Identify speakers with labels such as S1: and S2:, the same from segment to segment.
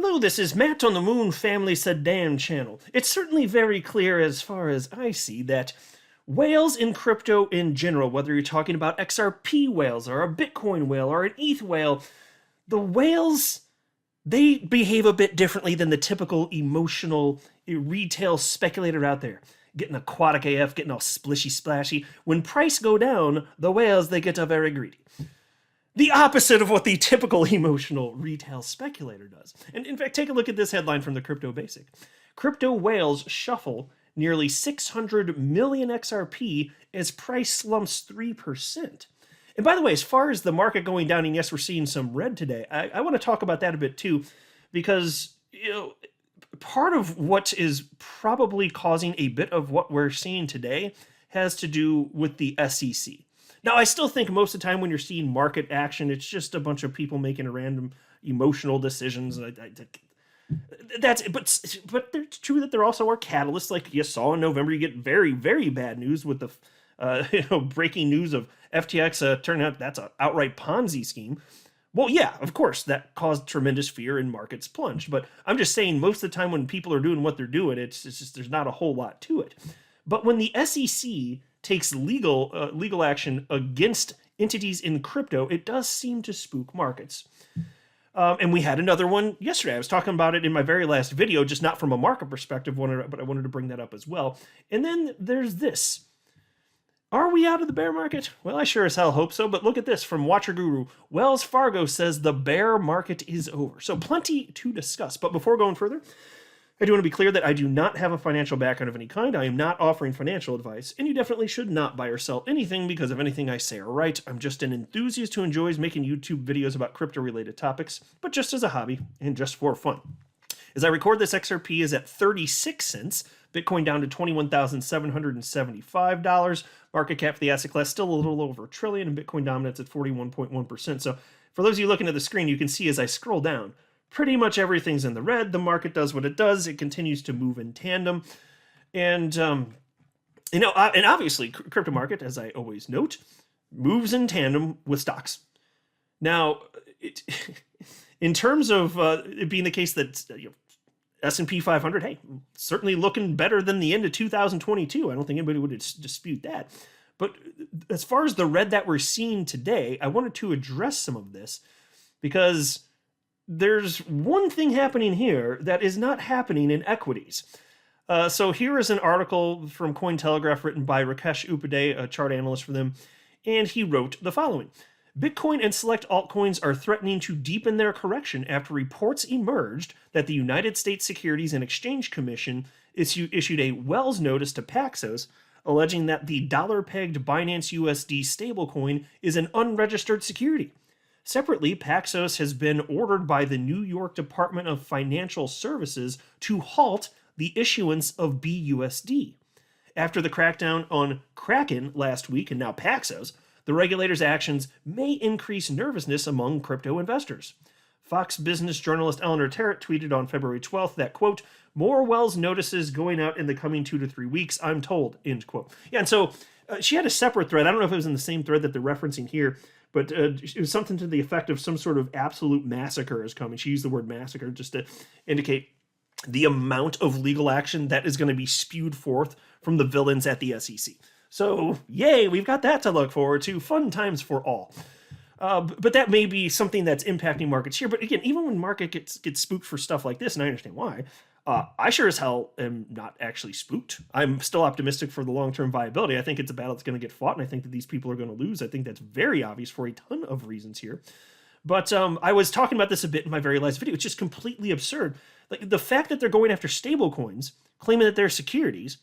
S1: Hello, this is Matt on the Moon Family Sedan channel. It's certainly very clear as far as I see that whales in crypto in general, whether you're talking about XRP whales or a Bitcoin whale or an ETH whale, the whales, they behave a bit differently than the typical emotional retail speculator out there. Getting aquatic AF, getting all splishy splashy. When price go down, the whales, they get very greedy. The opposite of what the typical emotional retail speculator does. And in fact, take a look at this headline from the Crypto Basic. Crypto whales shuffle nearly 600 million XRP as price slumps 3%. And by the way, as far as the market going down, and yes, we're seeing some red today, I want to talk about that a bit too, because part of what is probably causing a bit of what we're seeing today has to do with the SEC. Now, I still think most of the time when you're seeing market action, it's just a bunch of people making random emotional decisions. But it's true that there also are catalysts. Like you saw in November, you get very, very bad news with the breaking news of FTX turning out that's an outright Ponzi scheme. Well, yeah, of course, that caused tremendous fear and markets plunged. But I'm just saying most of the time when people are doing what they're doing, it's just there's not a whole lot to it. But when the SEC takes legal action against entities in crypto, it does seem to spook markets. And we had another one yesterday. I was talking about it in my very last video, just not from a market perspective, but I wanted to bring that up as well. And then there's this. Are we out of the bear market? Well, I sure as hell hope so, but look at this from Watcher Guru. Wells Fargo says the bear market is over. So plenty to discuss. But before going further, I do want to be clear that I do not have a financial background of any kind. I am not offering financial advice, and you definitely should not buy or sell anything because of anything I say or write. I'm just an enthusiast who enjoys making YouTube videos about crypto-related topics, but just as a hobby and just for fun. As I record this, XRP is at 36 cents, Bitcoin down to $21,775. Market cap for the asset class still a little over $1 trillion, and Bitcoin dominance at 41.1%. So for those of you looking at the screen, you can see as I scroll down, pretty much everything's in the red. The market does what it does. It continues to move in tandem. And, and obviously, crypto market, as I always note, moves in tandem with stocks. Now, in terms of it being the case that S&P 500, hey, certainly looking better than the end of 2022. I don't think anybody would dispute that. But as far as the red that we're seeing today, I wanted to address some of this because there's one thing happening here that is not happening in equities. So here is an article from Cointelegraph written by Rakesh Upadhyay, a chart analyst for them, and he wrote the following. Bitcoin and select altcoins are threatening to deepen their correction after reports emerged that the United States Securities and Exchange Commission issued a Wells notice to Paxos alleging that the dollar-pegged Binance USD stablecoin is an unregistered security. Separately, Paxos has been ordered by the New York Department of Financial Services to halt the issuance of BUSD. After the crackdown on Kraken last week and now Paxos, the regulator's actions may increase nervousness among crypto investors. Fox Business journalist Eleanor Terrett tweeted on February 12th that, quote, more Wells notices going out in the coming 2 to 3 weeks, I'm told, end quote. Yeah, and so she had a separate thread. I don't know if it was in the same thread that they're referencing here, but it was something to the effect of some sort of absolute massacre is coming. She used the word massacre just to indicate the amount of legal action that is going to be spewed forth from the villains at the SEC. So, yay, we've got that to look forward to. Fun times for all. But that may be something that's impacting markets here. But again, even when market gets spooked for stuff like this, and I understand why, I sure as hell am not actually spooked. I'm still optimistic for the long-term viability. I think it's a battle that's going to get fought, and I think that these people are going to lose. I think that's very obvious for a ton of reasons here. But I was talking about this a bit in my very last video. It's just completely absurd. Like the fact that they're going after stablecoins, claiming that they're securities,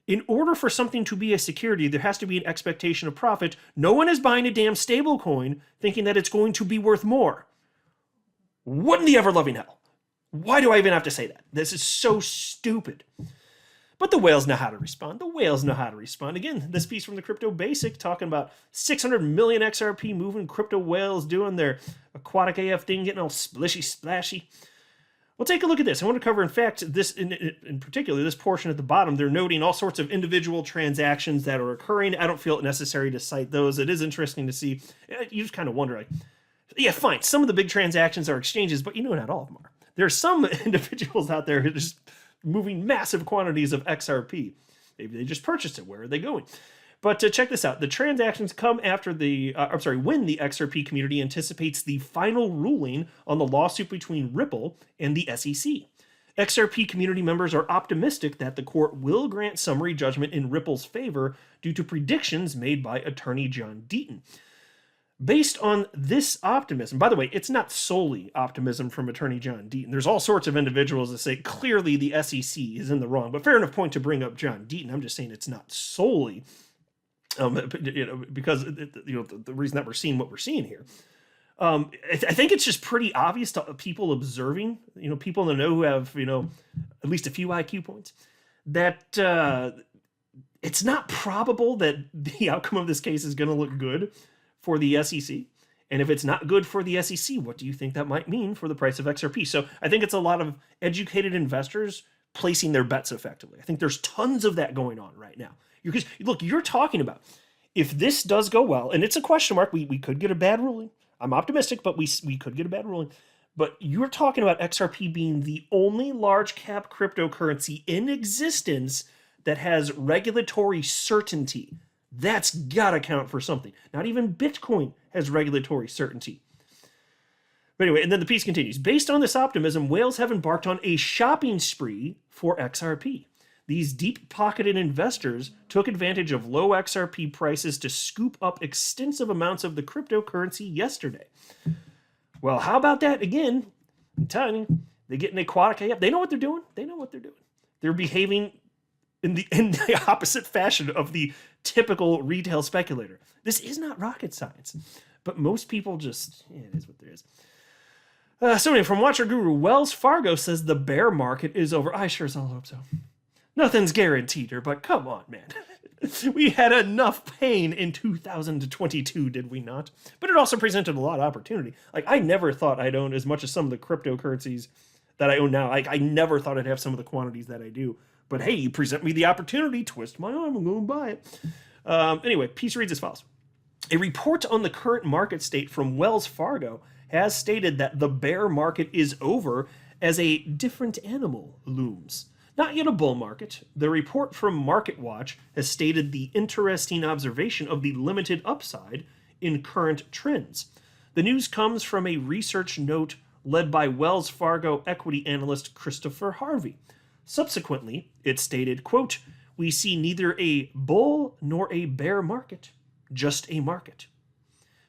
S1: in order for something to be a security, there has to be an expectation of profit. No one is buying a damn stablecoin thinking that it's going to be worth more. What in the ever-loving hell? Why do I even have to say that? This is so stupid. But the whales know how to respond. The whales know how to respond. Again, this piece from the Crypto Basic talking about 600 million XRP moving, crypto whales doing their aquatic AF thing, getting all splishy splashy. Well, take a look at this. I want to cover, in fact, this in particular, this portion at the bottom. They're noting all sorts of individual transactions that are occurring. I don't feel it necessary to cite those. It is interesting to see. You just kind of wonder, like, yeah, fine. Some of the big transactions are exchanges, but not all of them are. there's some individuals out there who are just moving massive quantities of XRP. Maybe they just purchased it. Where are they going? But check this out. The transactions come after when the XRP community anticipates the final ruling on the lawsuit between Ripple and the SEC. XRP community members are optimistic that the court will grant summary judgment in Ripple's favor due to predictions made by attorney John Deaton. Based on this optimism, by the way, it's not solely optimism from attorney John Deaton. There's all sorts of individuals that say clearly the SEC is in the wrong, but fair enough point to bring up John Deaton. I'm just saying it's not solely, because the reason that we're seeing what we're seeing here. I think it's just pretty obvious to people observing, people in the know who have, at least a few IQ points, that it's not probable that the outcome of this case is going to look good for the SEC. And if it's not good for the SEC, what do you think that might mean for the price of XRP? So I think it's a lot of educated investors placing their bets effectively. I think there's tons of that going on right now. Because look, you're talking about, if this does go well, and it's a question mark, we could get a bad ruling. I'm optimistic, but we could get a bad ruling. But you're talking about XRP being the only large cap cryptocurrency in existence that has regulatory certainty. That's gotta count for something. Not even Bitcoin has regulatory certainty. But anyway, and then the piece continues. Based on this optimism, whales have embarked on a shopping spree for XRP. These deep-pocketed investors took advantage of low XRP prices to scoop up extensive amounts of the cryptocurrency yesterday. Well, how about that? Again, I'm telling you, they get an aquatic AF. They know what they're doing. They're behaving in the opposite fashion of the typical retail speculator. This is not rocket science, but most people just, it is what there is. So anyway, from Watcher Guru, Wells Fargo says the bear market is over. I sure as hell hope so. Nothing's guaranteed here, but come on, man. We had enough pain in 2022, did we not? But it also presented a lot of opportunity. Like, I never thought I'd own as much as some of the cryptocurrencies that I own now. Like, I never thought I'd have some of the quantities that I do. But hey, you present me the opportunity, twist my arm, I'm going to buy it. Anyway, piece reads as follows. A report on the current market state from Wells Fargo has stated that the bear market is over as a different animal looms. Not yet a bull market. The report from MarketWatch has stated the interesting observation of the limited upside in current trends. The news comes from a research note led by Wells Fargo equity analyst Christopher Harvey. Subsequently, it stated, quote, "We see neither a bull nor a bear market, just a market."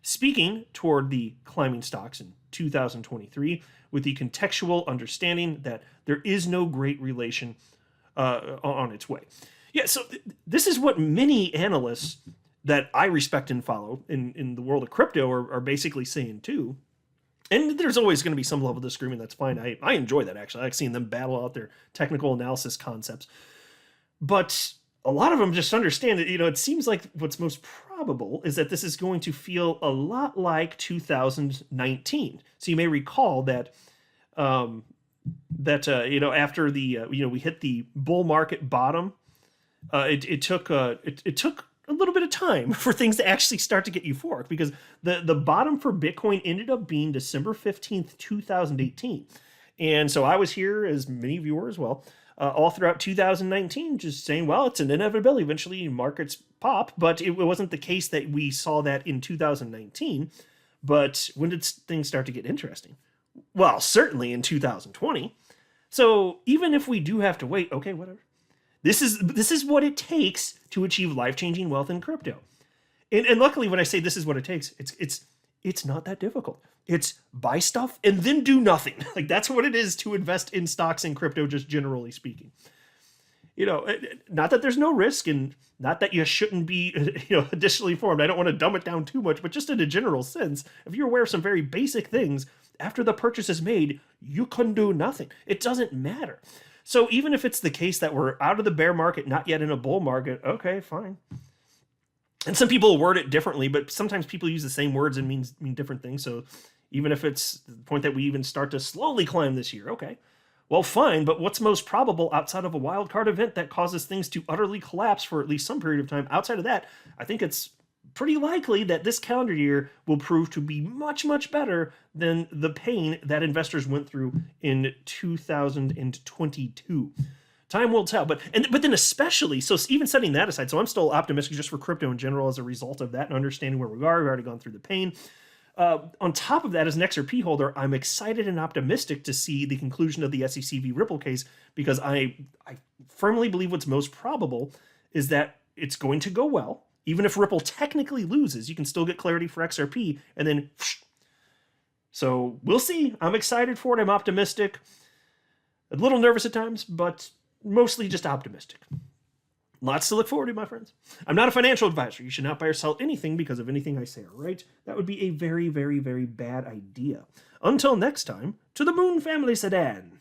S1: Speaking toward the climbing stocks in 2023 with the contextual understanding that there is no great relation on its way. Yeah, so this is what many analysts that I respect and follow in the world of crypto are basically saying too. And there's always going to be some level of disagreement. That's fine. I enjoy that, actually. I like seeing them battle out their technical analysis concepts. But a lot of them just understand that, it seems like what's most probable is that this is going to feel a lot like 2019. So you may recall that, after we hit the bull market bottom, it took a little bit of time for things to actually start to get euphoric, because the bottom for Bitcoin ended up being December 15th, 2018. And so I was here, as many of you were as well, all throughout 2019, just saying, well, it's an inevitability. Eventually markets pop, but it wasn't the case that we saw that in 2019. But when did things start to get interesting? Well, certainly in 2020. So even if we do have to wait, okay, whatever. This is what it takes to achieve life-changing wealth in crypto. And luckily, when I say this is what it takes, it's not that difficult. It's buy stuff and then do nothing. Like, that's what it is to invest in stocks in crypto, just generally speaking. Not that there's no risk, and not that you shouldn't be, additionally informed. I don't want to dumb it down too much, but just in a general sense, if you're aware of some very basic things, after the purchase is made, you can do nothing. It doesn't matter. So even if it's the case that we're out of the bear market, not yet in a bull market, okay, fine. And some people word it differently, but sometimes people use the same words and mean different things. So even if it's the point that we even start to slowly climb this year, okay, well, fine. But what's most probable outside of a wild card event that causes things to utterly collapse for at least some period of time? Outside of that, I think it's pretty likely that this calendar year will prove to be much, much better than the pain that investors went through in 2022. Time will tell, but then especially, so even setting that aside, so I'm still optimistic just for crypto in general as a result of that and understanding where we are. We've already gone through the pain. On top of that, as an XRP holder, I'm excited and optimistic to see the conclusion of the SEC v. Ripple case, because I firmly believe what's most probable is that it's going to go well. Even if Ripple technically loses, you can still get clarity for XRP, and then so we'll see. I'm excited for it. I'm optimistic. A little nervous at times, but mostly just optimistic. Lots to look forward to, my friends. I'm not a financial advisor. You should not buy or sell anything because of anything I say, all right? That would be a very, very, very bad idea. Until next time, to the Moon Family Sedan.